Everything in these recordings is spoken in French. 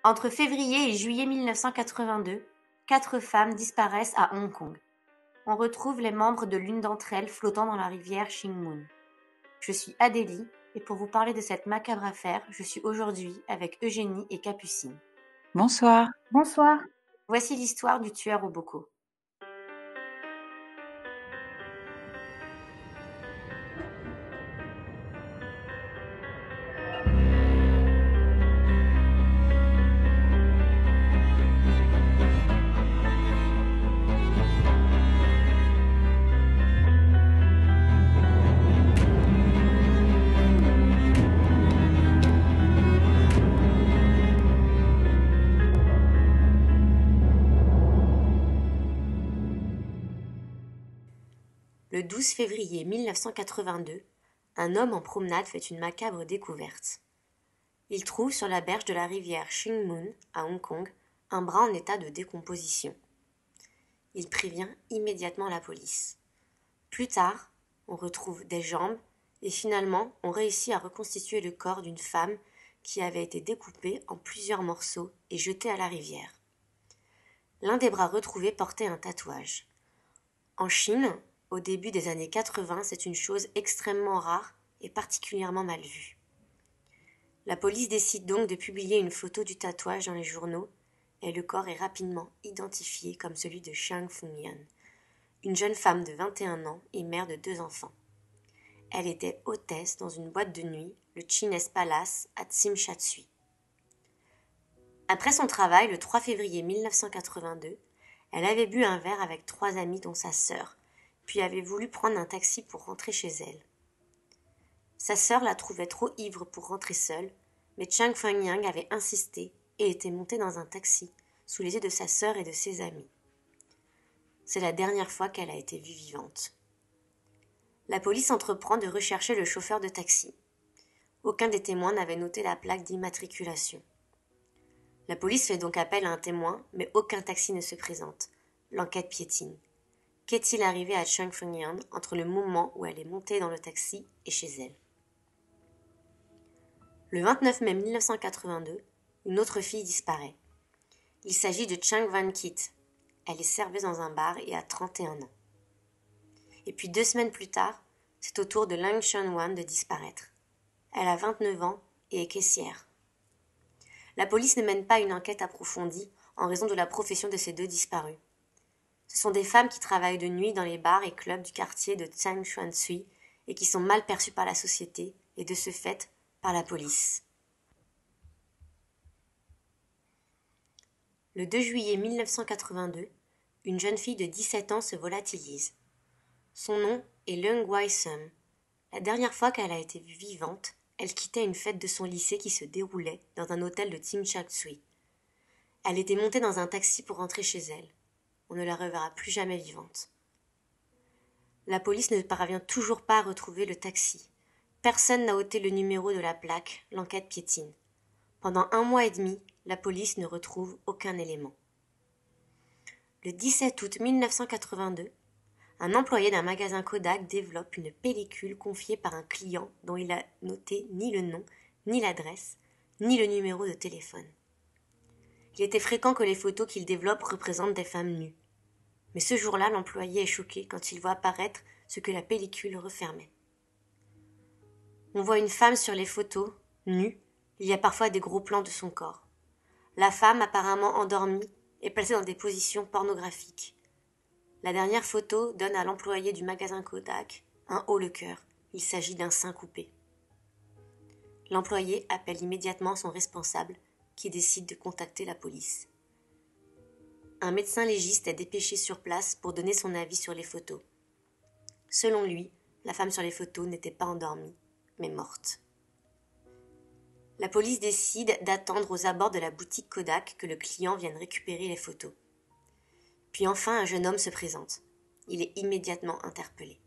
Entre février et juillet 1982, 4 femmes disparaissent à Hong Kong. On retrouve les membres de l'une d'entre elles flottant dans la rivière Shing-mun. Je suis Adélie et pour vous parler de cette macabre affaire, je suis aujourd'hui avec Eugénie et Capucine. Bonsoir. Bonsoir. Voici l'histoire du tueur au bocaux. Le 12 février 1982, un homme en promenade fait une macabre découverte. Il trouve sur la berge de la rivière Shing-mun, à Hong Kong, un bras en état de décomposition. Il prévient immédiatement la police. Plus tard, on retrouve des jambes et finalement, on réussit à reconstituer le corps d'une femme qui avait été découpée en plusieurs morceaux et jetée à la rivière. L'un des bras retrouvés portait un tatouage. En Chine, au début des années 80, c'est une chose extrêmement rare et particulièrement mal vue. La police décide donc de publier une photo du tatouage dans les journaux et le corps est rapidement identifié comme celui de Chang Fung-yan, une jeune femme de 21 ans et mère de 2 enfants. Elle était hôtesse dans une boîte de nuit, le Chinese Palace à Tsim Sha Tsui. Après son travail, le 3 février 1982, elle avait bu un verre avec 3 amis dont sa sœur, puis avait voulu prendre un taxi pour rentrer chez elle. Sa sœur la trouvait trop ivre pour rentrer seule, mais Chang Feng-yang avait insisté et était montée dans un taxi, sous les yeux de sa sœur et de ses amis. C'est la dernière fois qu'elle a été vue vivante. La police entreprend de rechercher le chauffeur de taxi. Aucun des témoins n'avait noté la plaque d'immatriculation. La police fait donc appel à un témoin, mais aucun taxi ne se présente. L'enquête piétine. Qu'est-il arrivé à Chang Feng-yan entre le moment où elle est montée dans le taxi et chez elle? Le 29 mai 1982, une autre fille disparaît. Il s'agit de Chang Van-kit. Elle est serveuse dans un bar et a 31 ans. Et puis 2 semaines plus tard, c'est au tour de Lang Chun-wan de disparaître. Elle a 29 ans et est caissière. La police ne mène pas une enquête approfondie en raison de la profession de ces 2 disparus. Ce sont des femmes qui travaillent de nuit dans les bars et clubs du quartier de Tsim Sha Tsui et qui sont mal perçues par la société et de ce fait par la police. Le 2 juillet 1982, une jeune fille de 17 ans se volatilise. Son nom est Leung Wai-sum. La dernière fois qu'elle a été vue vivante, elle quittait une fête de son lycée qui se déroulait dans un hôtel de Tsim Sha Tsui. Elle était montée dans un taxi pour rentrer chez elle. On ne la reverra plus jamais vivante. La police ne parvient toujours pas à retrouver le taxi. Personne n'a ôté le numéro de la plaque, l'enquête piétine. Pendant 1 mois et demi, la police ne retrouve aucun élément. Le 17 août 1982, un employé d'un magasin Kodak développe une pellicule confiée par un client dont il a noté ni le nom, ni l'adresse, ni le numéro de téléphone. Il était fréquent que les photos qu'il développe représentent des femmes nues. Mais ce jour-là, l'employé est choqué quand il voit apparaître ce que la pellicule refermait. On voit une femme sur les photos, nue. Il y a parfois des gros plans de son corps. La femme, apparemment endormie, est placée dans des positions pornographiques. La dernière photo donne à l'employé du magasin Kodak un haut le cœur. Il s'agit d'un sein coupé. L'employé appelle immédiatement son responsable, qui décide de contacter la police. Un médecin légiste est dépêché sur place pour donner son avis sur les photos. Selon lui, la femme sur les photos n'était pas endormie, mais morte. La police décide d'attendre aux abords de la boutique Kodak que le client vienne récupérer les photos. Puis enfin, un jeune homme se présente. Il est immédiatement interpellé.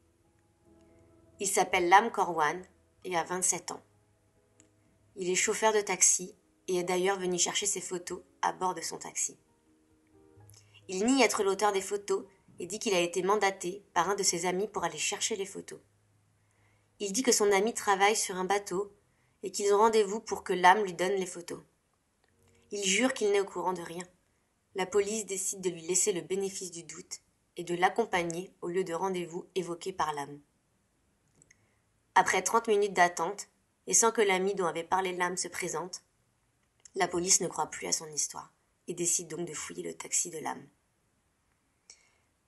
Il s'appelle Lam Korwan et a 27 ans. Il est chauffeur de taxi et est d'ailleurs venu chercher ses photos à bord de son taxi. Il nie être l'auteur des photos et dit qu'il a été mandaté par un de ses amis pour aller chercher les photos. Il dit que son ami travaille sur un bateau et qu'ils ont rendez-vous pour que Lam lui donne les photos. Il jure qu'il n'est au courant de rien. La police décide de lui laisser le bénéfice du doute et de l'accompagner au lieu de rendez-vous évoqué par l'âme. Après 30 minutes d'attente, et sans que l'ami dont avait parlé l'âme se présente, la police ne croit plus à son histoire et décide donc de fouiller le taxi de l'âme.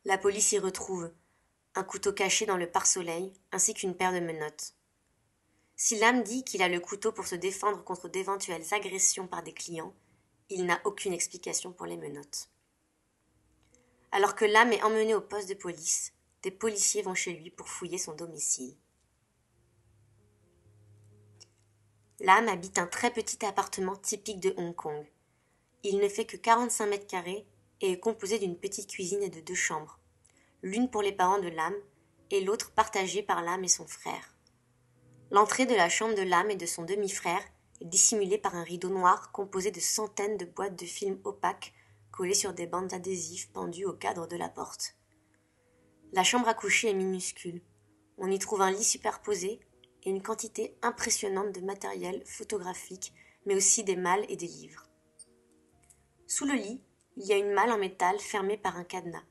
La police y retrouve un couteau caché dans le pare-soleil ainsi qu'une paire de menottes. Si l'âme dit qu'il a le couteau pour se défendre contre d'éventuelles agressions par des clients, il n'a aucune explication pour les menottes. Alors que l'âme est emmenée au poste de police, des policiers vont chez lui pour fouiller son domicile. L'âme habite un très petit appartement typique de Hong Kong. Il ne fait que 45 mètres carrés et est composé d'une petite cuisine et de 2 chambres, l'une pour les parents de l'âme et l'autre partagée par l'âme et son frère. L'entrée de la chambre de l'âme et de son demi-frère est dissimulée par un rideau noir composé de centaines de boîtes de films opaques collées sur des bandes adhésives pendues au cadre de la porte. La chambre à coucher est minuscule. On y trouve un lit superposé et une quantité impressionnante de matériel photographique, mais aussi des malles et des livres. Sous le lit, il y a une malle en métal fermée par un cadenas.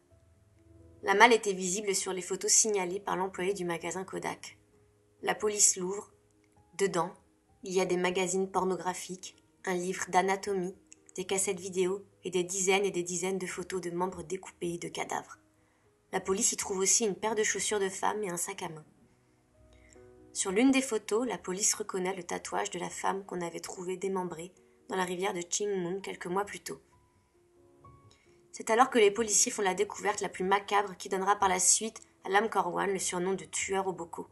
La malle était visible sur les photos signalées par l'employé du magasin Kodak. La police l'ouvre. Dedans, il y a des magazines pornographiques, un livre d'anatomie, des cassettes vidéo et des dizaines de photos de membres découpés et de cadavres. La police y trouve aussi une paire de chaussures de femme et un sac à main. Sur l'une des photos, la police reconnaît le tatouage de la femme qu'on avait trouvée démembrée dans la rivière de Ching Mun quelques mois plus tôt. C'est alors que les policiers font la découverte la plus macabre qui donnera par la suite à Lam Korwan le surnom de tueur aux bocaux.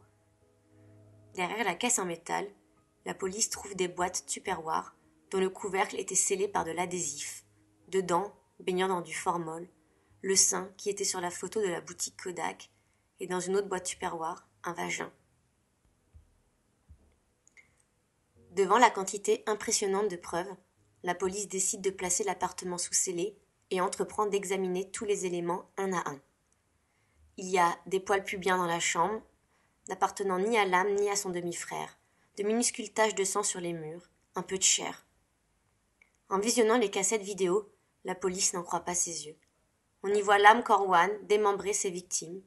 Derrière la caisse en métal, la police trouve des boîtes Tupperware dont le couvercle était scellé par de l'adhésif. Dedans, baignant dans du formol, le sein qui était sur la photo de la boutique Kodak et dans une autre boîte Tupperware, un vagin. Devant la quantité impressionnante de preuves, la police décide de placer l'appartement sous scellé et entreprend d'examiner tous les éléments un à un. Il y a des poils pubiens dans la chambre, n'appartenant ni à l'âme ni à son demi-frère, de minuscules taches de sang sur les murs, un peu de chair. En visionnant les cassettes vidéo, la police n'en croit pas ses yeux. On y voit Lam Korwan démembrer ses victimes,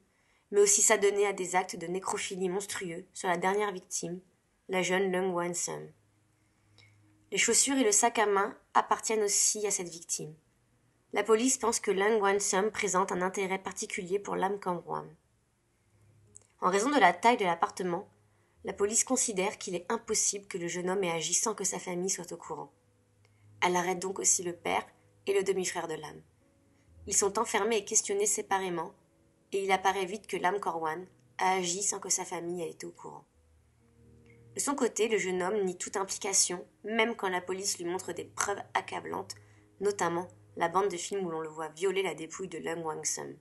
mais aussi s'adonner à des actes de nécrophilie monstrueux sur la dernière victime, la jeune Leung Wan Sum. Les chaussures et le sac à main appartiennent aussi à cette victime. La police pense que Leung Wan Sum présente un intérêt particulier pour Lam Korwan. En raison de la taille de l'appartement, la police considère qu'il est impossible que le jeune homme ait agi sans que sa famille soit au courant. Elle arrête donc aussi le père et le demi-frère de l'âme. Ils sont enfermés et questionnés séparément, et il apparaît vite que Lam Korwan a agi sans que sa famille ait été au courant. De son côté, le jeune homme nie toute implication, même quand la police lui montre des preuves accablantes, notamment la bande de films où l'on le voit violer la dépouille de Leung Wan Sum.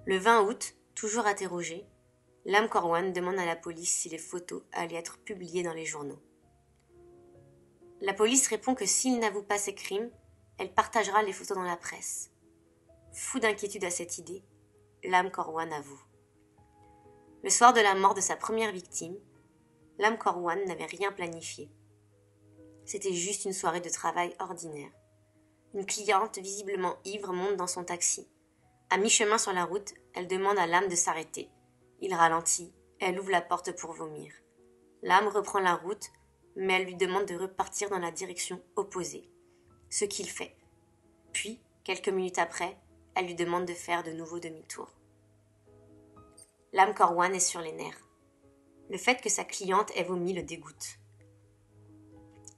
Le 20 août, toujours interrogé, Lam Korwan demande à la police si les photos allaient être publiées dans les journaux. La police répond que s'il n'avoue pas ses crimes, elle partagera les photos dans la presse. Fou d'inquiétude à cette idée, Lam Korwan avoue. Le soir de la mort de sa première victime, Lam Korwan n'avait rien planifié. C'était juste une soirée de travail ordinaire. Une cliente, visiblement ivre, monte dans son taxi. À mi-chemin sur la route, elle demande à Lam de s'arrêter. Il ralentit, elle ouvre la porte pour vomir. Lam reprend la route, mais elle lui demande de repartir dans la direction opposée. Ce qu'il fait. Puis, quelques minutes après, elle lui demande de faire de nouveau demi-tour. Lam Korwan est sur les nerfs. Le fait que sa cliente ait vomi le dégoûte.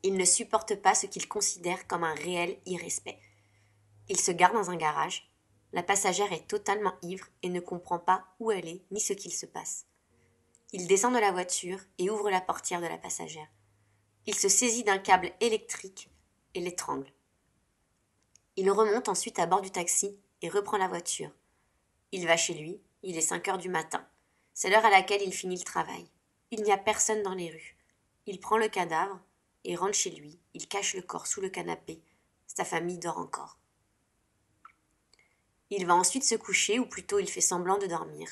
Il ne supporte pas ce qu'il considère comme un réel irrespect. Il se gare dans un garage. La passagère est totalement ivre et ne comprend pas où elle est ni ce qu'il se passe. Il descend de la voiture et ouvre la portière de la passagère. Il se saisit d'un câble électrique et l'étrangle. Il remonte ensuite à bord du taxi et reprend la voiture. Il va chez lui, il est 5 heures du matin. C'est l'heure à laquelle il finit le travail. Il n'y a personne dans les rues. Il prend le cadavre et rentre chez lui. Il cache le corps sous le canapé. Sa famille dort encore. Il va ensuite se coucher, ou plutôt il fait semblant de dormir.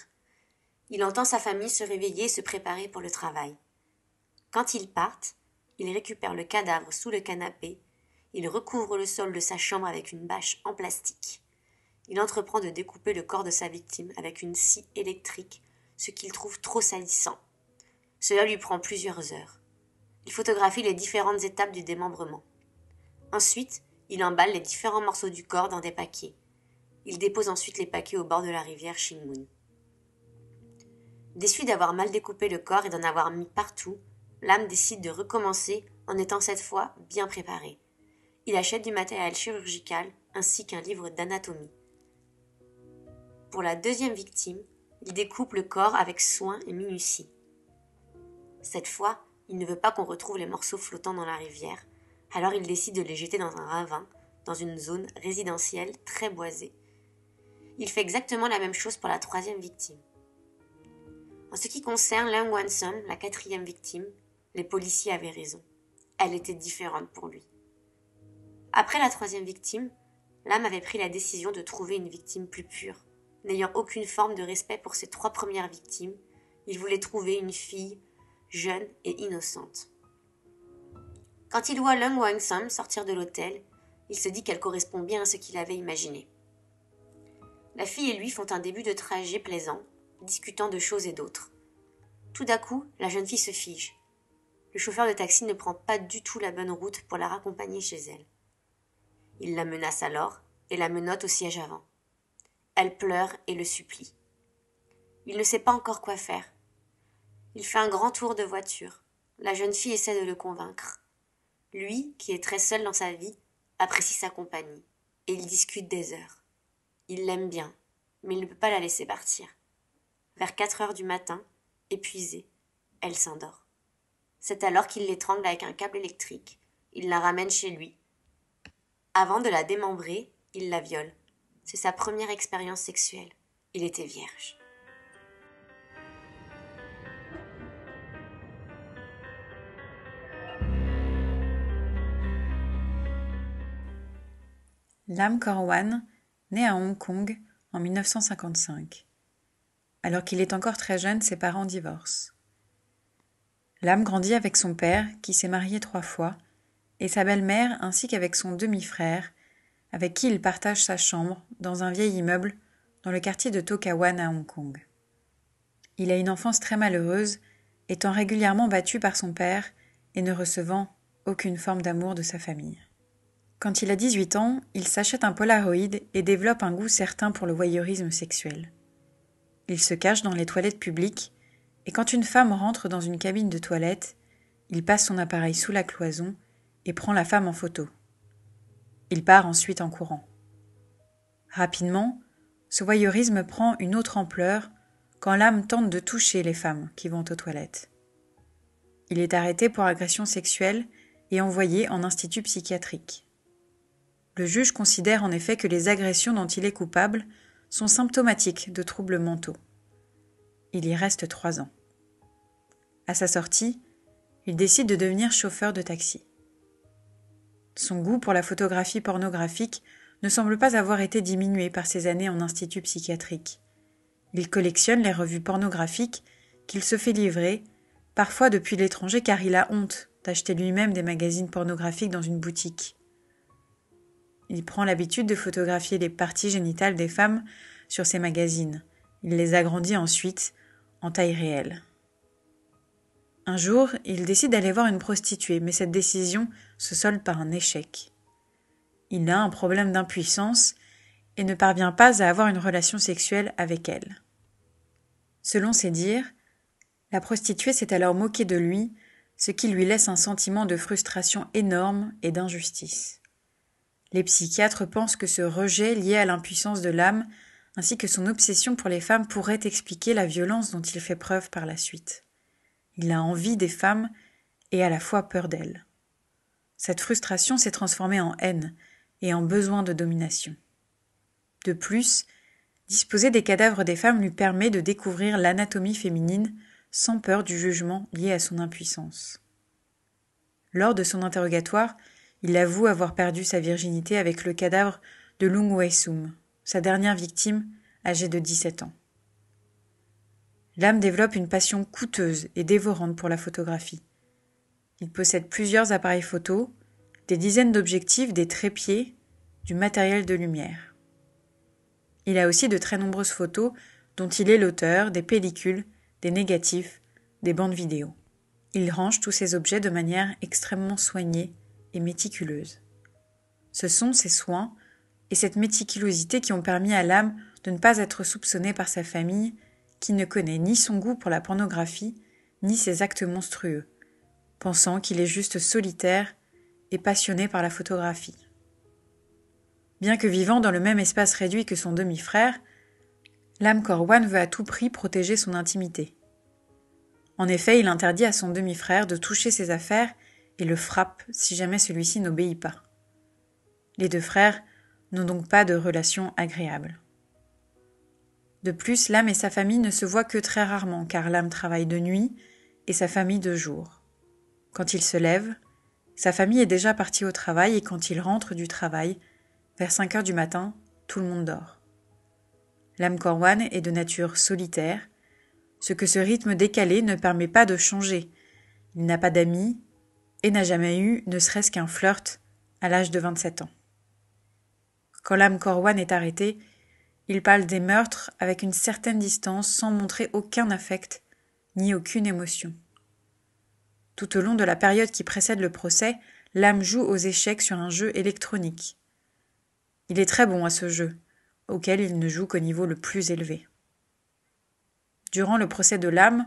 Il entend sa famille se réveiller et se préparer pour le travail. Quand ils partent, il récupère le cadavre sous le canapé, il recouvre le sol de sa chambre avec une bâche en plastique. Il entreprend de découper le corps de sa victime avec une scie électrique, ce qu'il trouve trop salissant. Cela lui prend plusieurs heures. Il photographie les différentes étapes du démembrement. Ensuite, il emballe les différents morceaux du corps dans des paquets. Il dépose ensuite les paquets au bord de la rivière Shingmun. Déçu d'avoir mal découpé le corps et d'en avoir mis partout, Lam décide de recommencer en étant cette fois bien préparé. Il achète du matériel chirurgical ainsi qu'un livre d'anatomie. Pour la deuxième victime, il découpe le corps avec soin et minutie. Cette fois, il ne veut pas qu'on retrouve les morceaux flottants dans la rivière, alors il décide de les jeter dans un ravin, dans une zone résidentielle très boisée. Il fait exactement la même chose pour la troisième victime. En ce qui concerne Leung Wan-sum, la quatrième victime, les policiers avaient raison. Elle était différente pour lui. Après la troisième victime, Lam avait pris la décision de trouver une victime plus pure. N'ayant aucune forme de respect pour ses trois premières victimes, il voulait trouver une fille jeune et innocente. Quand il voit Leung Wan-sum sortir de l'hôtel, il se dit qu'elle correspond bien à ce qu'il avait imaginé. La fille et lui font un début de trajet plaisant, discutant de choses et d'autres. Tout d'un coup, la jeune fille se fige. Le chauffeur de taxi ne prend pas du tout la bonne route pour la raccompagner chez elle. Il la menace alors et la menotte au siège avant. Elle pleure et le supplie. Il ne sait pas encore quoi faire. Il fait un grand tour de voiture. La jeune fille essaie de le convaincre. Lui, qui est très seul dans sa vie, apprécie sa compagnie, et ils discutent des heures. Il l'aime bien, mais il ne peut pas la laisser partir. Vers 4 heures du matin, épuisée, elle s'endort. C'est alors qu'il l'étrangle avec un câble électrique. Il la ramène chez lui. Avant de la démembrer, il la viole. C'est sa première expérience sexuelle. Il était vierge. Lam Kor-wan naît à Hong Kong en 1955. Alors qu'il est encore très jeune, ses parents divorcent. Lam grandit avec son père, qui s'est marié 3 fois, et sa belle-mère ainsi qu'avec son demi-frère, avec qui il partage sa chambre dans un vieil immeuble dans le quartier de To Kawan à Hong Kong. Il a une enfance très malheureuse, étant régulièrement battu par son père et ne recevant aucune forme d'amour de sa famille. Quand il a 18 ans, il s'achète un Polaroid et développe un goût certain pour le voyeurisme sexuel. Il se cache dans les toilettes publiques et quand une femme rentre dans une cabine de toilette, il passe son appareil sous la cloison et prend la femme en photo. Il part ensuite en courant. Rapidement, ce voyeurisme prend une autre ampleur quand Lam tente de toucher les femmes qui vont aux toilettes. Il est arrêté pour agression sexuelle et envoyé en institut psychiatrique. Le juge considère en effet que les agressions dont il est coupable sont symptomatiques de troubles mentaux. Il y reste 3 ans. À sa sortie, il décide de devenir chauffeur de taxi. Son goût pour la photographie pornographique ne semble pas avoir été diminué par ses années en institut psychiatrique. Il collectionne les revues pornographiques qu'il se fait livrer, parfois depuis l'étranger car il a honte d'acheter lui-même des magazines pornographiques dans une boutique. Il prend l'habitude de photographier les parties génitales des femmes sur ces magazines. Il les agrandit ensuite en taille réelle. Un jour, il décide d'aller voir une prostituée, mais cette décision se solde par un échec. Il a un problème d'impuissance et ne parvient pas à avoir une relation sexuelle avec elle. Selon ses dires, la prostituée s'est alors moquée de lui, ce qui lui laisse un sentiment de frustration énorme et d'injustice. Les psychiatres pensent que ce rejet lié à l'impuissance de l'âme ainsi que son obsession pour les femmes pourrait expliquer la violence dont il fait preuve par la suite. Il a envie des femmes et à la fois peur d'elles. Cette frustration s'est transformée en haine et en besoin de domination. De plus, disposer des cadavres des femmes lui permet de découvrir l'anatomie féminine sans peur du jugement lié à son impuissance. Lors de son interrogatoire, il avoue avoir perdu sa virginité avec le cadavre de Leung Wei-sum, sa dernière victime, âgée de 17 ans. Lam développe une passion coûteuse et dévorante pour la photographie. Il possède plusieurs appareils photo, des dizaines d'objectifs, des trépieds, du matériel de lumière. Il a aussi de très nombreuses photos dont il est l'auteur, des pellicules, des négatifs, des bandes vidéo. Il range tous ces objets de manière extrêmement soignée et méticuleuse. Ce sont ces soins et cette méticulosité qui ont permis à Lam de ne pas être soupçonné par sa famille, qui ne connaît ni son goût pour la pornographie, ni ses actes monstrueux, pensant qu'il est juste solitaire et passionné par la photographie. Bien que vivant dans le même espace réduit que son demi-frère, Lam Korwan veut à tout prix protéger son intimité. En effet, il interdit à son demi-frère de toucher ses affaires et le frappe si jamais celui-ci n'obéit pas. Les deux frères n'ont donc pas de relation agréable. De plus, Lam et sa famille ne se voient que très rarement car Lam travaille de nuit et sa famille de jour. Quand il se lève, sa famille est déjà partie au travail et quand il rentre du travail, vers 5 heures du matin, tout le monde dort. Lam Korwan est de nature solitaire, ce que ce rythme décalé ne permet pas de changer. Il n'a pas d'amis et n'a jamais eu ne serait-ce qu'un flirt à l'âge de 27 ans. Quand Lam Korwan est arrêté, il parle des meurtres avec une certaine distance sans montrer aucun affect ni aucune émotion. Tout au long de la période qui précède le procès, Lam joue aux échecs sur un jeu électronique. Il est très bon à ce jeu, auquel il ne joue qu'au niveau le plus élevé. Durant le procès de Lam,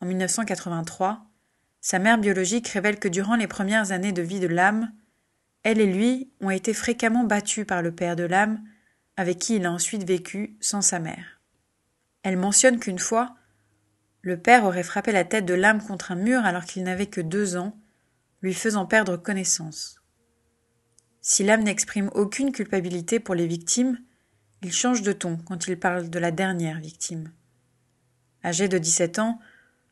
en 1983, sa mère biologique révèle que durant les premières années de vie de Lam, elle et lui ont été fréquemment battus par le père de Lam, avec qui il a ensuite vécu sans sa mère. Elle mentionne qu'une fois, le père aurait frappé la tête de Lam contre un mur alors qu'il n'avait que 2 ans, lui faisant perdre connaissance. Si Lam n'exprime aucune culpabilité pour les victimes, il change de ton quand il parle de la dernière victime. Âgée de 17 ans,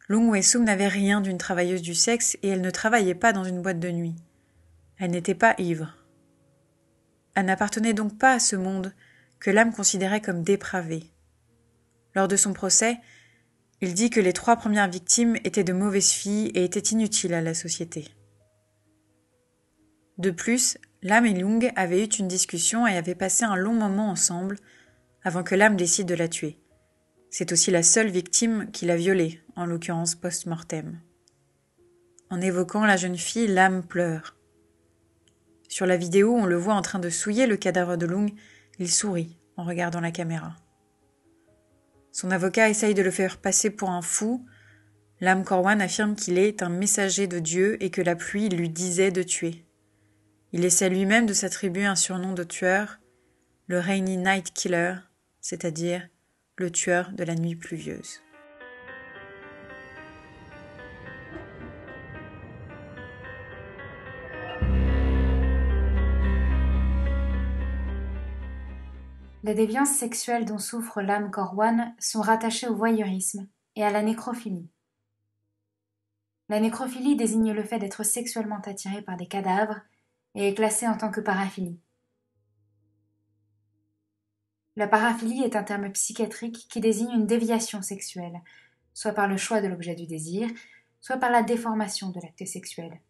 Lung Wei-sum n'avait rien d'une travailleuse du sexe et elle ne travaillait pas dans une boîte de nuit. Elle n'était pas ivre. Elle n'appartenait donc pas à ce monde que Lam considérait comme dépravé. Lors de son procès, il dit que les 3 premières victimes étaient de mauvaises filles et étaient inutiles à la société. De plus, Lam et Lung avaient eu une discussion et avaient passé un long moment ensemble avant que Lam décide de la tuer. C'est aussi la seule victime qu'il a violée, en l'occurrence post-mortem. En évoquant la jeune fille, Lam pleure. Sur la vidéo, on le voit en train de souiller le cadavre de Lung, il sourit en regardant la caméra. Son avocat essaye de le faire passer pour un fou. Lam Korwan affirme qu'il est un messager de Dieu et que la pluie lui disait de tuer. Il essaie lui-même de s'attribuer un surnom de tueur, le Rainy Night Killer, c'est-à-dire le tueur de la nuit pluvieuse. Les déviances sexuelles dont souffre Lam Korwan sont rattachées au voyeurisme et à la nécrophilie. La nécrophilie désigne le fait d'être sexuellement attiré par des cadavres et est classée en tant que paraphilie. La paraphilie est un terme psychiatrique qui désigne une déviation sexuelle, soit par le choix de l'objet du désir, soit par la déformation de l'acte sexuel.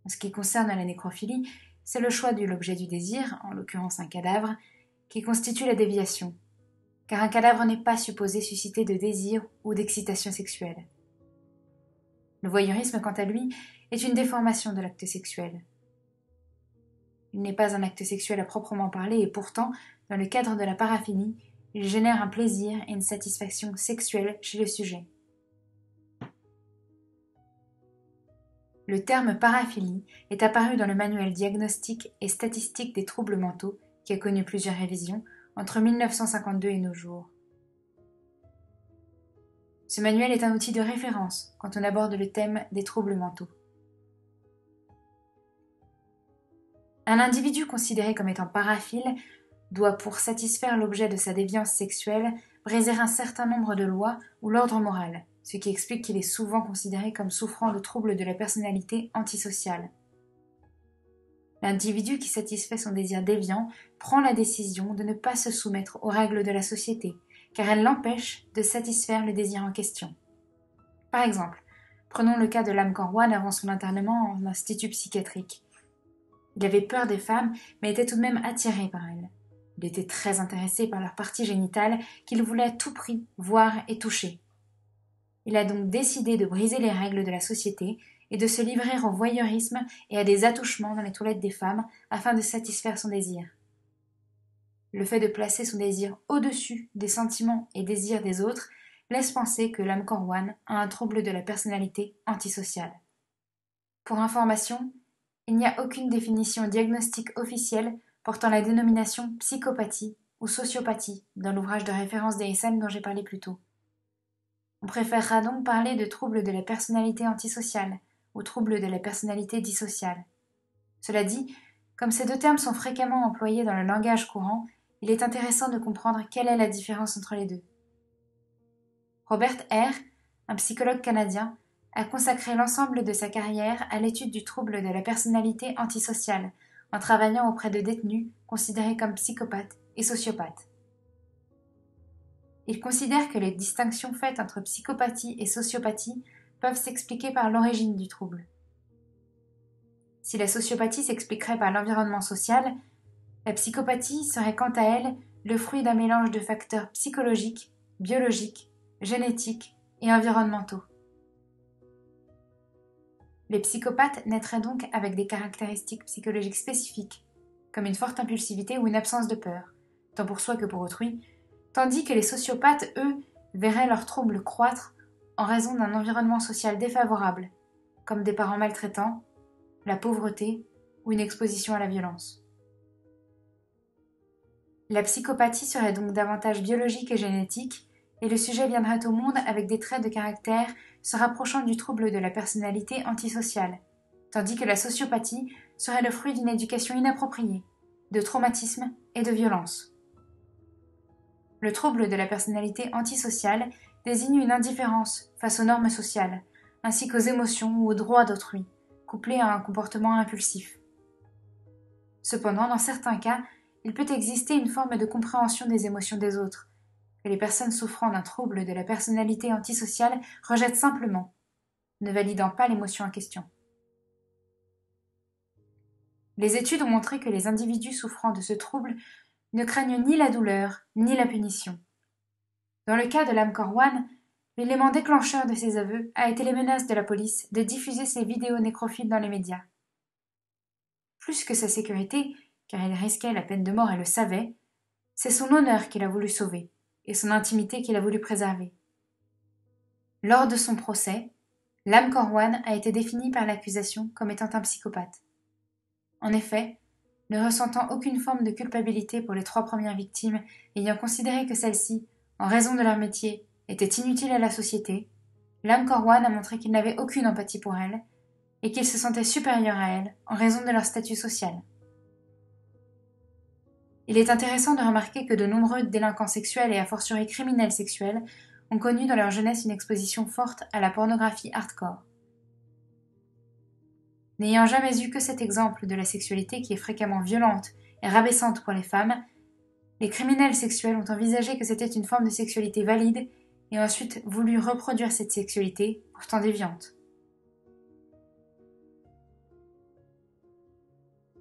En ce qui concerne la nécrophilie, c'est le choix de l'objet du désir, en l'occurrence un cadavre, qui constitue la déviation, car un cadavre n'est pas supposé susciter de désir ou d'excitation sexuelle. Le voyeurisme, quant à lui, est une déformation de l'acte sexuel. Il n'est pas un acte sexuel à proprement parler et pourtant, dans le cadre de la paraphilie, il génère un plaisir et une satisfaction sexuelle chez le sujet. Le terme paraphilie est apparu dans le manuel diagnostique et statistique des troubles mentaux qui a connu plusieurs révisions entre 1952 et nos jours. Ce manuel est un outil de référence quand on aborde le thème des troubles mentaux. Un individu considéré comme étant paraphile doit, pour satisfaire l'objet de sa déviance sexuelle, briser un certain nombre de lois ou l'ordre moral, ce qui explique qu'il est souvent considéré comme souffrant de troubles de la personnalité antisociale. L'individu qui satisfait son désir déviant prend la décision de ne pas se soumettre aux règles de la société, car elles l'empêchent de satisfaire le désir en question. Par exemple, Prenons le cas de Lam Korwan avant son internement en institut psychiatrique. Il avait peur des femmes, mais était tout de même attiré par elles. Il était très intéressé par leurs parties génitales qu'il voulait à tout prix voir et toucher. Il a donc décidé de briser les règles de la société et de se livrer au voyeurisme et à des attouchements dans les toilettes des femmes afin de satisfaire son désir. Le fait de placer son désir au-dessus des sentiments et désirs des autres laisse penser que Lam Korwan a un trouble de la personnalité antisociale. Pour information, il n'y a aucune définition diagnostique officielle portant la dénomination psychopathie ou sociopathie dans l'ouvrage de référence DSM dont j'ai parlé plus tôt. On préférera donc parler de trouble de la personnalité antisociale ou trouble de la personnalité dissociale. Cela dit, comme ces deux termes sont fréquemment employés dans le langage courant, il est intéressant de comprendre quelle est la différence entre les deux. Robert Hare, un psychologue canadien, a consacré l'ensemble de sa carrière à l'étude du trouble de la personnalité antisociale, en travaillant auprès de détenus considérés comme psychopathes et sociopathes. Il considère que les distinctions faites entre psychopathie et sociopathie peuvent s'expliquer par l'origine du trouble. Si la sociopathie s'expliquerait par l'environnement social, la psychopathie serait quant à elle le fruit d'un mélange de facteurs psychologiques, biologiques, génétiques et environnementaux. Les psychopathes naîtraient donc avec des caractéristiques psychologiques spécifiques, comme une forte impulsivité ou une absence de peur, tant pour soi que pour autrui, tandis que les sociopathes, eux, verraient leurs troubles croître en raison d'un environnement social défavorable, comme des parents maltraitants, la pauvreté ou une exposition à la violence. La psychopathie serait donc davantage biologique et génétique, et le sujet viendrait au monde avec des traits de caractère se rapprochant du trouble de la personnalité antisociale, tandis que la sociopathie serait le fruit d'une éducation inappropriée, de traumatisme et de violence. Le trouble de la personnalité antisociale désigne une indifférence face aux normes sociales, ainsi qu'aux émotions ou aux droits d'autrui, couplée à un comportement impulsif. Cependant, dans certains cas, il peut exister une forme de compréhension des émotions des autres, que les personnes souffrant d'un trouble de la personnalité antisociale rejettent simplement, ne validant pas l'émotion en question. Les études ont montré que les individus souffrant de ce trouble ne craignent ni la douleur ni la punition. Dans le cas de Lam Korwan, l'élément déclencheur de ses aveux a été les menaces de la police de diffuser ses vidéos nécrophiles dans les médias. Plus que sa sécurité, car il risquait la peine de mort et le savait, c'est son honneur qu'il a voulu sauver, et son intimité qu'il a voulu préserver. Lors de son procès, Lam Korwan a été défini par l'accusation comme étant un psychopathe. En effet, ne ressentant aucune forme de culpabilité pour les 3 premières victimes, ayant considéré que celles-ci, en raison de leur métier, étaient inutiles à la société, Lam Korwan a montré qu'il n'avait aucune empathie pour elles, et qu'il se sentait supérieur à elles en raison de leur statut social. Il est intéressant de remarquer que de nombreux délinquants sexuels et a fortiori criminels sexuels ont connu dans leur jeunesse une exposition forte à la pornographie hardcore. N'ayant jamais eu que cet exemple de la sexualité qui est fréquemment violente et rabaissante pour les femmes, les criminels sexuels ont envisagé que c'était une forme de sexualité valide et ont ensuite voulu reproduire cette sexualité, pourtant déviante.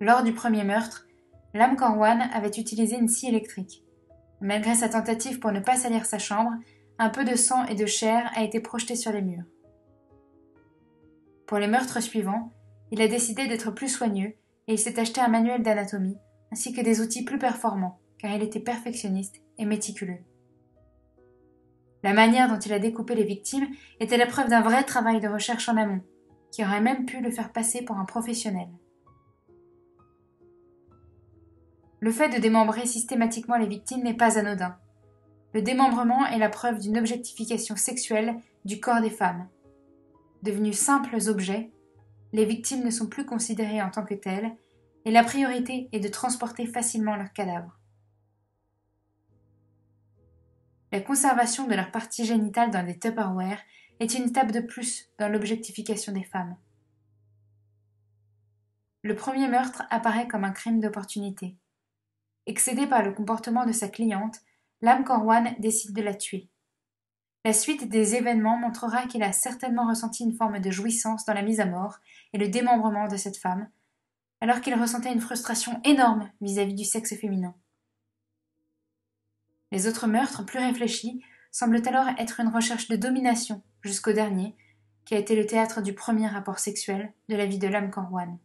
Lors du premier meurtre, Lam Korwan avait utilisé une scie électrique. Malgré sa tentative pour ne pas salir sa chambre, un peu de sang et de chair a été projeté sur les murs. Pour les meurtres suivants, il a décidé d'être plus soigneux et il s'est acheté un manuel d'anatomie ainsi que des outils plus performants car il était perfectionniste et méticuleux. La manière dont il a découpé les victimes était la preuve d'un vrai travail de recherche en amont qui aurait même pu le faire passer pour un professionnel. Le fait de démembrer systématiquement les victimes n'est pas anodin. Le démembrement est la preuve d'une objectification sexuelle du corps des femmes. Devenus simples objets, les victimes ne sont plus considérées en tant que telles et la priorité est de transporter facilement leurs cadavres. La conservation de leurs parties génitales dans des Tupperware est une étape de plus dans l'objectification des femmes. Le premier meurtre apparaît comme un crime d'opportunité. Excédé par le comportement de sa cliente, Lam Korwan décide de la tuer. La suite des événements montrera qu'il a certainement ressenti une forme de jouissance dans la mise à mort et le démembrement de cette femme, alors qu'il ressentait une frustration énorme vis-à-vis du sexe féminin. Les autres meurtres, plus réfléchis, semblent alors être une recherche de domination, jusqu'au dernier, qui a été le théâtre du premier rapport sexuel de la vie de Lam Corwan.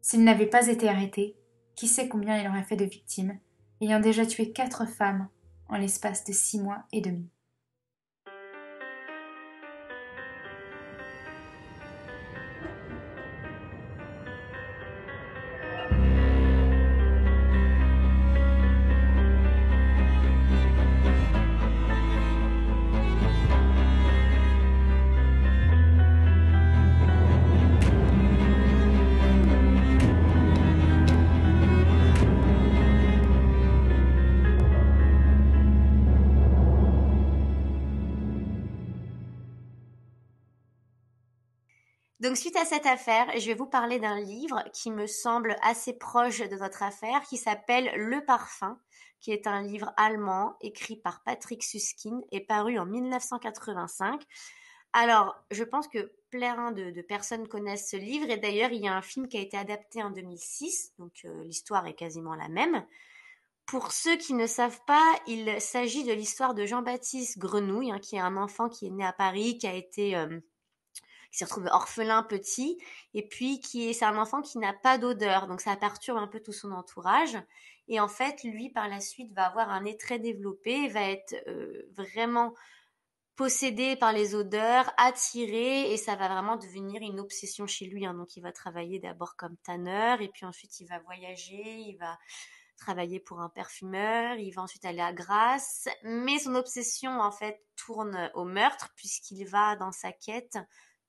S'il n'avait pas été arrêté, qui sait combien il aurait fait de victimes, ayant déjà tué 4 femmes en l'espace de 6 mois et demi. Donc suite à cette affaire, je vais vous parler d'un livre qui me semble assez proche de votre affaire, qui s'appelle Le Parfum, qui est un livre allemand écrit par Patrick Süskind et paru en 1985. Alors, je pense que plein de personnes connaissent ce livre et d'ailleurs, il y a un film qui a été adapté en 2006, donc l'histoire est quasiment la même. Pour ceux qui ne savent pas, il s'agit de l'histoire de Jean-Baptiste Grenouille, hein, qui est un enfant qui est né à Paris, qui s'est retrouvé orphelin petit, et puis c'est un enfant qui n'a pas d'odeur, donc ça perturbe un peu tout son entourage. Et en fait, lui, par la suite, va avoir un nez très développé, va être vraiment possédé par les odeurs, attiré, et ça va vraiment devenir une obsession chez lui, hein. Donc il va travailler d'abord comme tanneur, et puis ensuite il va voyager, il va travailler pour un parfumeur, il va ensuite aller à Grasse, mais son obsession en fait tourne au meurtre, puisqu'il va dans sa quête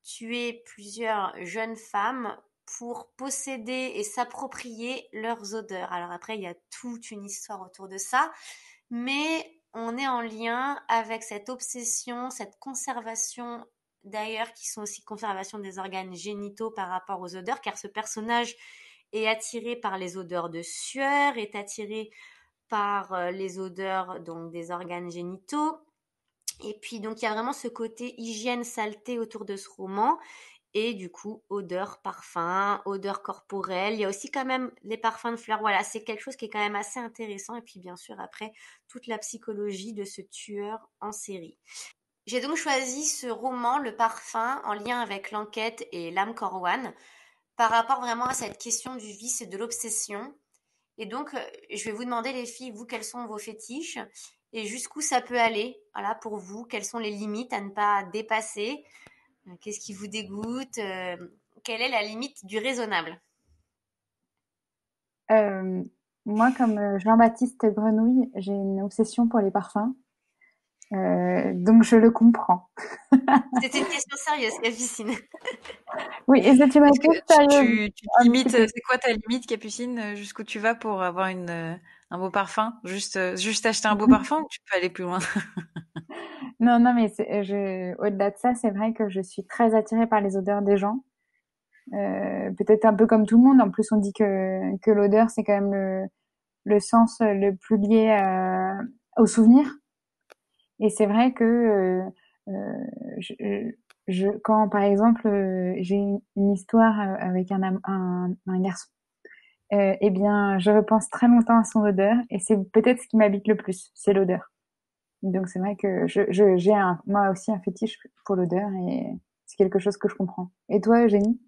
tuer plusieurs jeunes femmes pour posséder et s'approprier leurs odeurs. Alors après, il y a toute une histoire autour de ça, mais on est en lien avec cette obsession, cette conservation, d'ailleurs, qui sont aussi conservation des organes génitaux par rapport aux odeurs, car ce personnage est attiré par les odeurs de sueur, est attiré par les odeurs donc des organes génitaux. Et puis donc il y a vraiment ce côté hygiène, saleté autour de ce roman. Et du coup, odeur, parfum, odeur corporelle. Il y a aussi quand même les parfums de fleurs. Voilà, c'est quelque chose qui est quand même assez intéressant. Et puis bien sûr, après, toute la psychologie de ce tueur en série. J'ai donc choisi ce roman, Le Parfum, en lien avec l'enquête et l'âme Corwan, par rapport vraiment à cette question du vice et de l'obsession. Et donc, je vais vous demander, les filles, vous, quels sont vos fétiches et jusqu'où ça peut aller, voilà, pour vous, quelles sont les limites à ne pas dépasser, qu'est-ce qui vous dégoûte, quelle est la limite du raisonnable? Euh, Moi, comme Jean-Baptiste Grenouille, j'ai une obsession pour les parfums, donc je le comprends. C'était une question sérieuse, Capucine. Oui, et c'est une Est-ce que réponse sérieuse, tu te un petit limites, peu. c'est quoi ta limite, Capucine, jusqu'où tu vas pour avoir un beau parfum? Juste acheter un beau parfum ou tu peux aller plus loin? Non, non, mais au-delà de ça, c'est vrai que je suis très attirée par les odeurs des gens. Peut-être un peu comme tout le monde. En plus, on dit que l'odeur, c'est quand même le sens le plus lié au souvenir. Et c'est vrai que euh, je, quand, par exemple, j'ai une histoire avec un garçon, eh bien, je repense très longtemps à son odeur, et c'est peut-être ce qui m'habite le plus, c'est l'odeur. Donc c'est vrai que j'ai moi aussi un fétiche pour l'odeur, et c'est quelque chose que je comprends. Et toi, Eugénie?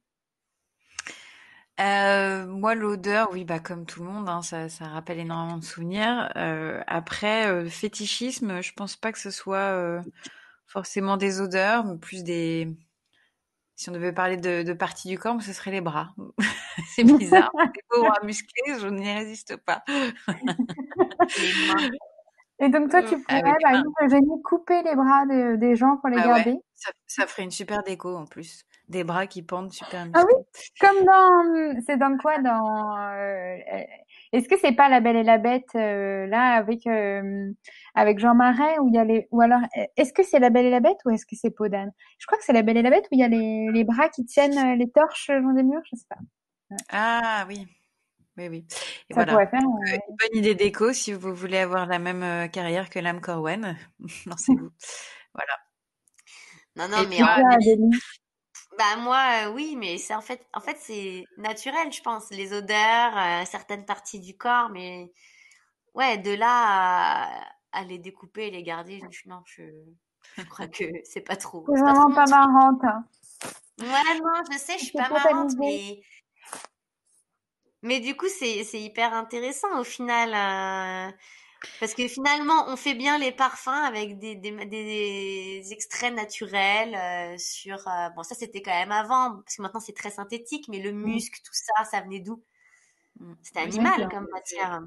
Moi, l'odeur, oui, bah, comme tout le monde, hein, ça rappelle énormément de souvenirs. Après, fétichisme, je pense pas que ce soit forcément des odeurs, mais plus des. Si on devait parler de parties du corps, ce serait les bras. C'est bizarre. Les beaux bras musclés, je n'y résiste pas. Les mains. Et donc toi, tu pourrais, Avec par exemple, Eugénie, couper les bras des gens pour les Bah ouais, garder? ça ferait une super déco en plus. Des bras qui pendent super Ah oui? musclés. Comme dans, c'est dans quoi? Est-ce que c'est pas La Belle et la Bête, là, avec Jean Marais, où il y a ou alors, est-ce que c'est La Belle et la Bête ou est-ce que c'est Peau d'âne? Je crois que c'est La Belle et la Bête où il y a les bras qui tiennent les torches le long des murs, je sais pas. Ouais. Ah oui, Oui, oui. Et Ça voilà. pourrait faire. Donc, une bonne idée d'écho, si vous voulez avoir la même carrière que Lam Corwen, lancez-vous. Voilà. Non, non, Et mais Et toi, toi, Amélie? Adeline? bah moi, oui, mais c'est en fait, c'est naturel, je pense, les odeurs, certaines parties du corps, mais ouais, de là à les découper et les garder, non, je crois que C'est c'est pas trop vraiment mon pas truc. marrante, hein. Ouais, non, je sais, je suis C'est pas marrante, tétanisé. mais du coup, c'est hyper intéressant au final, parce que finalement, on fait bien les parfums avec des extraits naturels sur. Bon, ça c'était quand même avant, parce que maintenant c'est très synthétique, mais le Mm. musc, tout ça, ça venait d'où? C'était Oui, c'est animal D'accord. comme matière.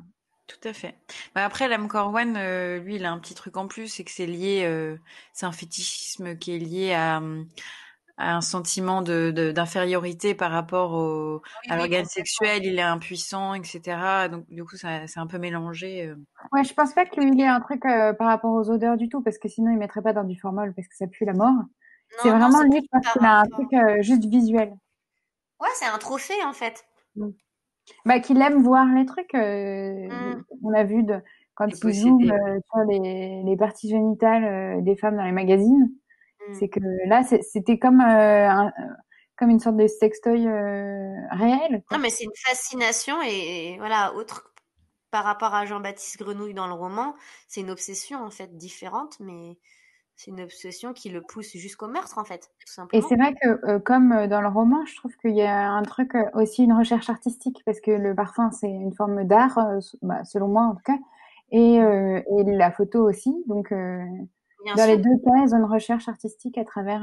tout à fait. Bah, après, Lam Corwen, lui, il a un petit truc en plus, c'est que c'est un fétichisme qui est lié à un sentiment d'infériorité par rapport Oui, à oui, l'organe complètement. sexuel. Il est impuissant, etc. Donc, du coup, ça, c'est un peu mélangé. Ouais, je pense pas qu'il ait un truc par rapport aux odeurs du tout, parce que sinon il mettrait pas dans du formol, parce que ça pue la mort. C'est Non, non, vraiment c'est lui, plus je pense par qu'il a un rapport. truc juste visuel. Ouais, c'est un trophée en fait. Mm. Bah, qu'il aime voir les trucs. Mm, On a vu Les quand il zoome posséder, ouais. sur les parties génitales des femmes dans les magazines, mm. c'est que là, c'était comme comme une sorte de sextoy réel, Non, quoi. mais c'est une fascination et voilà, autre par rapport à Jean-Baptiste Grenouille dans le roman, c'est une obsession en fait différente, mais c'est une obsession qui le pousse jusqu'au meurtre en fait, tout Et c'est simplement. vrai que, comme dans le roman, je trouve qu'il y a un truc, aussi une recherche artistique, parce que le parfum, c'est une forme d'art, bah, selon moi en tout cas, et la photo aussi. Donc, Bien dans les sûr, deux cas, ils ont une recherche artistique à travers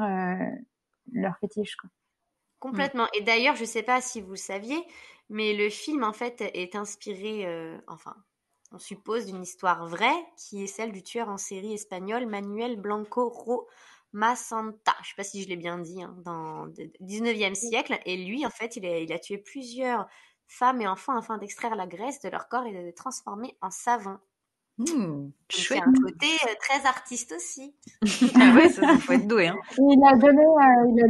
leur fétiche, quoi. Mm. complètement. Et d'ailleurs, je sais pas si vous le saviez, mais le film en fait est inspiré, enfin, on suppose d'une histoire vraie, qui est celle du tueur en série espagnol Manuel Blanco Roma Santa. Je sais pas si je l'ai bien dit, hein, dans le 19e siècle. Et lui, en fait, il a tué plusieurs femmes et enfants afin d'extraire la graisse de leur corps et de les transformer en savon. Donc il y a Chouette. un côté très artiste aussi. Ah ouais, ça faut être doué, hein. Et il a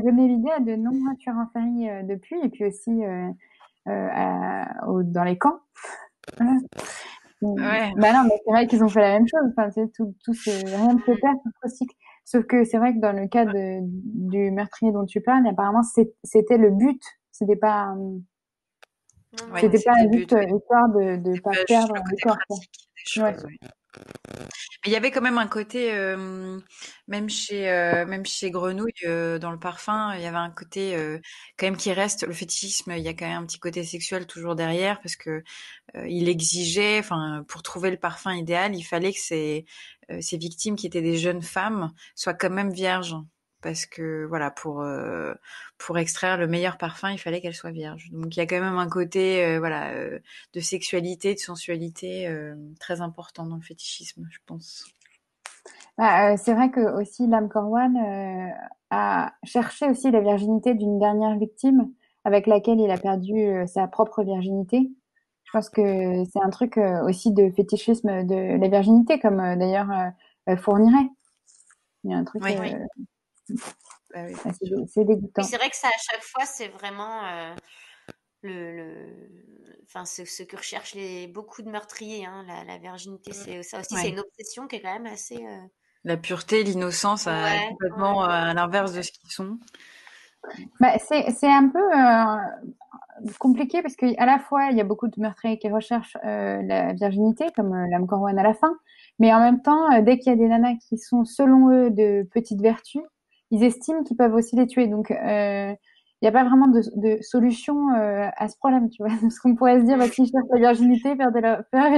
donné l'idée à de nombreux tueurs en série depuis, et puis aussi dans les camps. Voilà. Ouais. Bah non, mais c'est vrai qu'ils ont fait la même chose. Enfin, c'est rien ne se perd, tout se recycle. Sauf que c'est vrai que dans le cas du meurtrier dont tu parles, apparemment, c'était le but. C'était pas, Non, non, Ouais, c'était ouais. pas c'était le juste but, oui. histoire de C'est pas pas juste perdre le le côté corps, quoi. pratique des Ouais. choses, oui. Mais il y avait quand même un côté, même chez Grenouille, dans le parfum, il y avait un côté quand même qui reste. Le fétichisme, il y a quand même un petit côté sexuel toujours derrière, parce que il exigeait, enfin, pour trouver le parfum idéal, il fallait que ces victimes qui étaient des jeunes femmes soient quand même vierges. Parce que voilà, pour extraire le meilleur parfum, il fallait qu'elles soient vierges. Donc il y a quand même un côté voilà de sexualité, de sensualité très important dans le fétichisme, je pense. Bah, c'est vrai que aussi Lam Corwan a cherché aussi la virginité d'une dernière victime avec laquelle il a perdu sa propre virginité. Je pense que c'est un truc aussi de fétichisme de la virginité, comme d'ailleurs Fourniret. Il y a un truc Oui, Oui. bah oui, bien sûr. c'est Oui, dégoûtant. c'est vrai que ça, à chaque fois, c'est vraiment enfin, ce que recherchent beaucoup de meurtriers, hein, la virginité. Ça aussi, c'est Ouais. une obsession qui est quand même assez. La pureté, l'innocence, Ouais, ouais. complètement à l'inverse de ce qu'ils sont. Bah, c'est un peu compliqué parce qu'à la fois il y a beaucoup de meurtriers qui recherchent la virginité, comme Lam Corwan à la fin, mais en même temps, dès qu'il y a des nanas qui sont selon eux de petites vertus, ils estiment qu'ils peuvent aussi les tuer. Donc il n'y a pas vraiment de solution à ce problème, tu vois. Parce qu'on pourrait se dire, bah, Mm. si je cherche la virginité, faire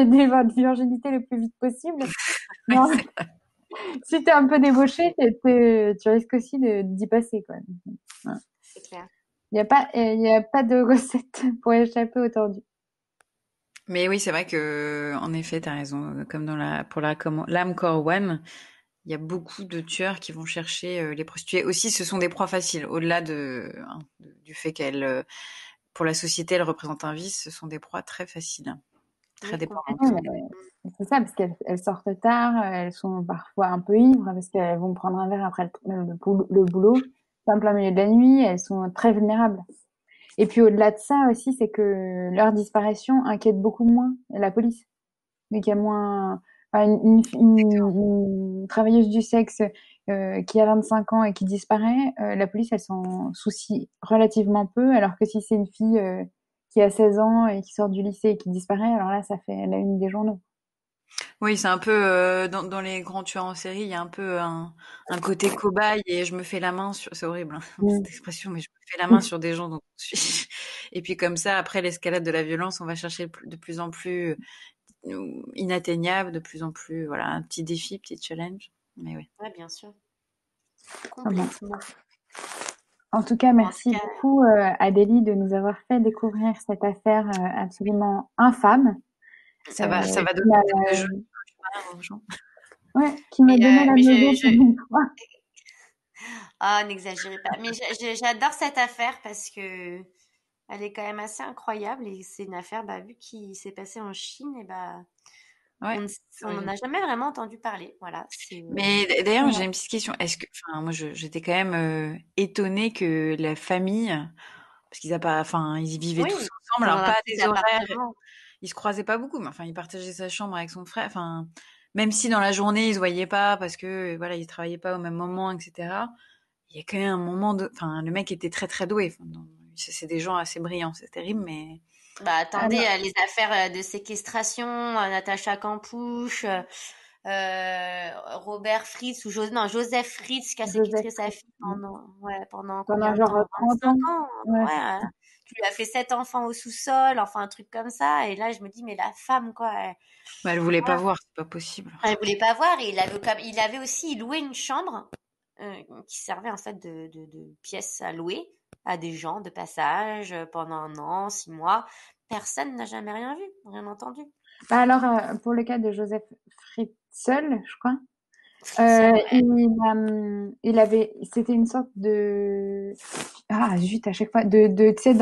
des virginités le plus vite possible. Ouais, Non, si t'es un peu débauché, tu risques aussi d'y passer, quoi. Voilà. C'est clair. Il y a pas de recette pour échapper au tordu. mais oui, c'est vrai que, en effet, t'as raison. Comme pour l'âme Corwan, il y a beaucoup de tueurs qui vont chercher les prostituées. Aussi, ce sont des proies faciles. Au-delà du fait pour la société, elles représentent un vice, ce sont des proies très faciles, très Oui, Oui, dépendantes. complètement. c'est ça, parce qu'elles sortent tard, elles sont parfois un peu ivres, parce qu'elles vont prendre un verre après le boulot, c'est en plein milieu de la nuit, elles sont très vulnérables. Et puis au-delà de ça aussi, c'est que leur disparition inquiète beaucoup moins la police. Donc il y a moins, enfin, une travailleuse du sexe qui a 25 ans et qui disparaît, la police elle s'en soucie relativement peu, alors que si c'est une fille qui a 16 ans et qui sort du lycée et qui disparaît, alors là ça fait la une des journaux. Oui, c'est un peu dans les grands tueurs en série, il y a un peu un côté cobaye et je me fais la main sur. C'est horrible hein, cette expression, mais je me fais la main sur des gens dont je suis. Et puis comme ça, après l'escalade de la violence, on va chercher de plus en plus inatteignable, de plus en plus voilà un petit défi, petit challenge. Mais oui. Ouais, bien sûr. Ah bon. Complètement. En tout cas, Bon, en tout merci cas, beaucoup Adélie de nous avoir fait découvrir cette affaire absolument infâme Ça va qui donner m'a de jeux aux gens. ouais, qui m'a donné la mais nausée pour une fois. ah, n'exagérez pas. Mais j'adore cette affaire parce que elle est quand même assez incroyable et c'est une affaire, bah, vu qu'il s'est passé en Chine, et bah, Ouais. on n'en a jamais vraiment entendu parler. Voilà, c'est. Mais d'ailleurs, j'ai Ouais. une petite question. Enfin, moi, j'étais quand même étonnée que la famille, parce enfin, ils vivaient Oui, tous ensemble, dans alors pas un à petit des horaires, appartement. ils se croisaient pas beaucoup, mais enfin, ils partageaient sa chambre avec son frère. Enfin, même si dans la journée ils se voyaient pas parce que voilà, ils travaillaient pas au même moment, etc. Il y a quand même un moment enfin, le mec était très très doué. Enfin, c'est des gens assez brillants, c'est terrible, mais Bah attendez, Alors, les affaires de séquestration, Natacha Campouche, Robert Fritz ou non, Joseph Fritz qui a Joseph séquestré sa fille pendant pendant combien de genre temps? 30 ans. 25 ans? Ouais. Ouais, qui lui a fait 7 enfants au sous-sol, enfin un truc comme ça. Et là, je me dis, mais la femme, quoi, bah, elle voulait pas voilà. voir, c'est pas possible. Elle voulait pas voir et il avait aussi loué une chambre qui servait en fait de pièce à louer à des gens de passage pendant 1 an, 6 mois. Personne n'a jamais rien vu, rien entendu. Bah alors, pour le cas de Joseph Fritzl, je crois, Fritzl, ouais. il avait, c'était une sorte de, ah zut, à chaque fois, tu sais,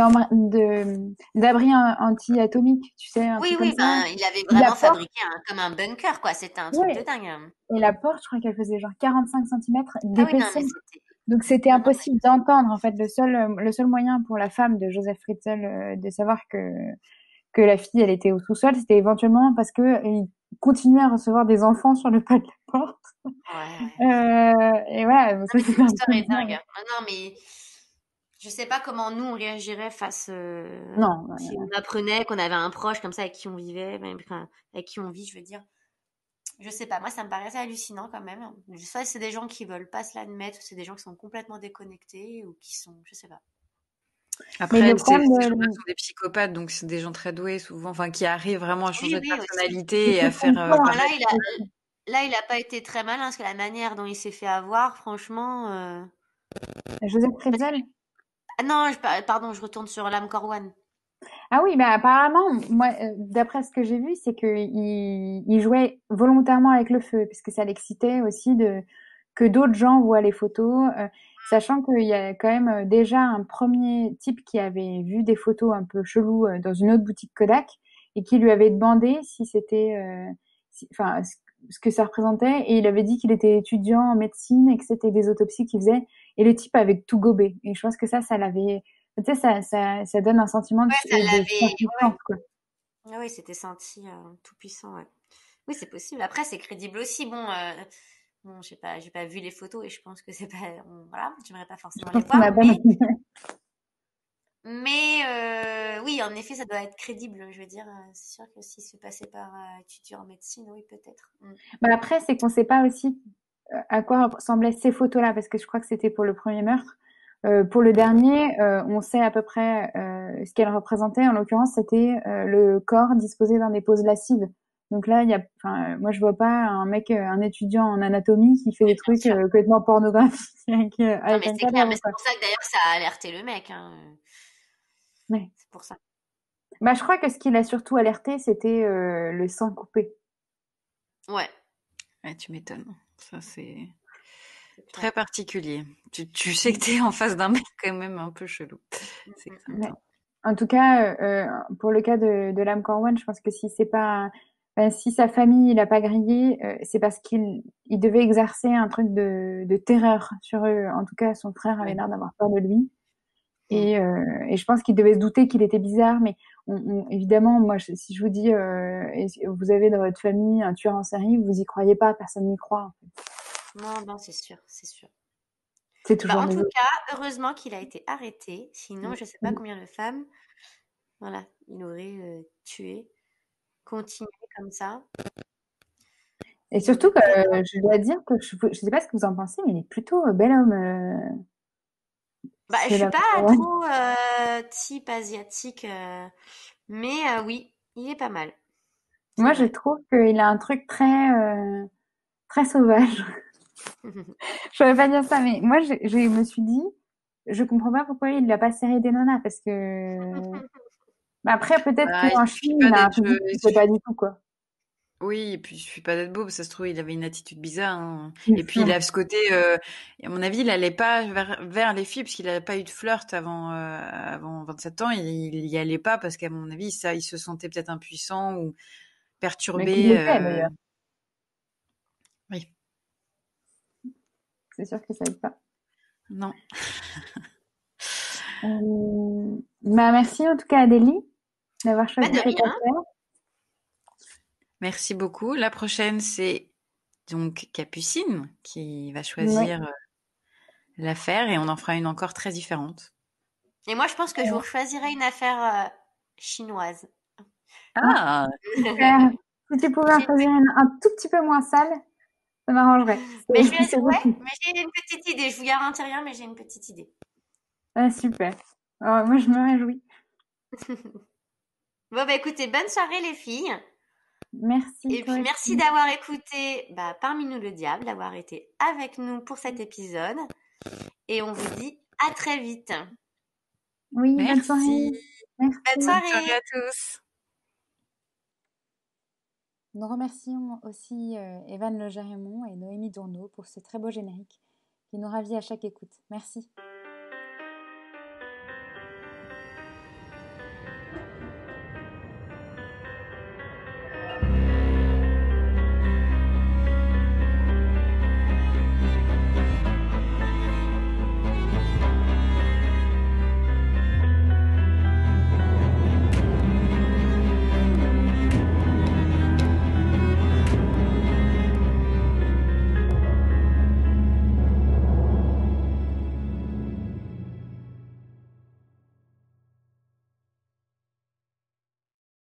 d'abri anti-atomique, tu sais, un Oui, truc comme oui, ça. ben, il avait La vraiment porte, fabriqué comme un bunker, quoi. C'était un truc de ouais, dingue, hein. et la porte, je crois qu'elle faisait genre 45 centimètres Ah oui, non, d'épaisseur. mais c'était. Donc c'était Non, non, mais. impossible d'entendre, en fait, le seul moyen pour la femme de Joseph Fritzl de savoir que la fille, elle était au sous-sol, c'était éventuellement parce que il continuait à recevoir des enfants sur le pas de la porte. Ouais, ouais. Et voilà, donc Non, ça mais c'était cette un histoire peu est dingue, dingue. hein. Non, non, mais je sais pas comment nous on réagirait face Non, si on apprenait qu'on avait un proche comme ça avec qui on vivait, même enfin, avec qui on vit, je veux dire. Je sais pas, moi ça me paraissait hallucinant quand même. Soit c'est des gens qui veulent pas se l'admettre, ou c'est des gens qui sont complètement déconnectés, ou qui sont, je sais pas. mais Après, le problème ces gens-là de, sont des psychopathes, donc c'est des gens très doués souvent, enfin qui arrivent vraiment à Oui, changer de oui, aussi. c'est personnalité et à qu'ils faire font peur. Enfin, là, il a pas été très malin, parce que la manière dont il s'est fait avoir, franchement. Joseph Parce que... Fritzl. Ah non, pardon, je retourne sur l'âme Corwan. Ah oui, bah apparemment, moi, d'après ce que j'ai vu, c'est il jouait volontairement avec le feu, parce que ça l'excitait aussi que d'autres gens voient les photos, sachant qu'il y a quand même déjà un premier type qui avait vu des photos un peu cheloues dans une autre boutique Kodak et qui lui avait demandé si c'était, enfin, ce que ça représentait, et il avait dit qu'il était étudiant en médecine et que c'était des autopsies qu'il faisait, et le type avait tout gobé. Et je pense que ça l'avait, tu sais, ça donne un sentiment Ouais, ça de l'avait. Ouais, surpuissance, quoi. ouais, ouais, c'était senti tout puissant, ouais. Oui, c'est possible. Après, c'est crédible aussi. Bon, j'ai pas vu les photos et je pense que c'est pas, voilà, j'aimerais pas Je forcément les pense qu'on voir, n'a pas non plus. mais oui, en effet, ça doit être crédible. Je veux dire, c'est sûr que s'il se passait par étudier en médecine, oui, peut-être. Mm. Bah après, c'est qu'on sait pas aussi à quoi ressemblaient ces photos-là, parce que je crois que c'était pour le premier meurtre. Pour le dernier, on sait à peu près ce qu'elle représentait. En l'occurrence, c'était le corps disposé dans des poses lascives. Donc là, enfin, moi, je vois pas un mec, un étudiant en anatomie qui fait Oui, des bien trucs sûr. complètement pornographiques Non, avec mais un c'est clair. Mais cadavre, c'est quoi. pour ça que d'ailleurs, ça a alerté le mec, hein. Ouais. C'est pour ça. Bah, je crois que ce qui l'a surtout alerté, c'était le sang coupé. Ouais, Ouais, tu m'étonnes. Ça, c'est c'est clair. très particulier. Tu sais que t'es en face d'un mec quand même un peu chelou. Mm, C'est mm, mm. Ouais. certain. En tout cas, pour le cas de l'âme Corwan, je pense que si c'est pas, enfin, si sa famille l'a pas grillé, c'est parce qu'il devait exercer un truc de terreur sur eux. En tout cas, son frère avait Ouais. l'air d'avoir peur de lui. Et je pense qu'il devait se douter qu'il était bizarre, mais évidemment, moi, si je vous dis, vous avez dans votre famille un tueur en série, vous y croyez pas, personne n'y croit, en fait. Non, c'est sûr, c'est sûr. C'est toujours En les tout autres. cas, heureusement qu'il a été arrêté. Sinon, je sais pas Mm. combien de femmes, voilà, il aurait tué. Continuer comme ça. Et Il surtout aurait que peut-être. je dois dire que je sais pas ce que vous en pensez, mais il est plutôt bel homme, Je ce suis Lam pas Kawan. trop type asiatique, mais oui, il est pas mal. C'est Moi, je vrai. trouve qu'il a un truc très sauvage. Je ne pas dire ça, mais moi, je me suis dit, je comprends pas pourquoi il l'a pas serré des nanas, parce que, mais après, peut-être Bah, il qu'en suffit Chine, pas il a un d'être. physique qui fait pas du tout, quoi. Oui, et puis il suffit pas d'être beau, ça se trouve, il avait une attitude bizarre, hein. Et puis il Ouais. a ce côté, à mon avis, il allait pas vers les filles, parce qu'il n'avait pas eu de flirt avant 27 ans, il y allait pas, parce qu'à mon avis, ça, il se sentait peut-être impuissant ou Mais qu'il perturbé. l'était, d'ailleurs. Oui, C'est sûr que ça aide pas. non. Bah, merci en tout cas, Adélie, d'avoir Pas choisi de cette rien. affaire. Merci beaucoup. La prochaine, c'est donc Capucine qui va Oui. choisir l'affaire et on en fera une encore très différente. Et moi, je pense que je vous choisirais une affaire chinoise. Ah, Ah, super. Si tu pouvais en J'ai une choisir une un tout petit peu moins sale, ça m'arrangerait. Mais C'est ouais, beaucoup. mais j'ai une petite idée. Je vous garantis rien, mais j'ai une petite idée. Ah, super. Alors, moi, je me réjouis. Bon, écoutez, bonne soirée les filles. Merci, Et toi puis merci aussi. d'avoir écouté Parmi nous le diable, d'avoir été avec nous pour cet épisode. Et on vous dit à très vite. Oui, bonne soirée. merci. Bonne Merci. Bonne soirée soirée. à tous. Nous remercions aussi Evan Le Gérimont et Noémie Dourneau pour ce très beau générique qui nous ravit à chaque écoute. Merci.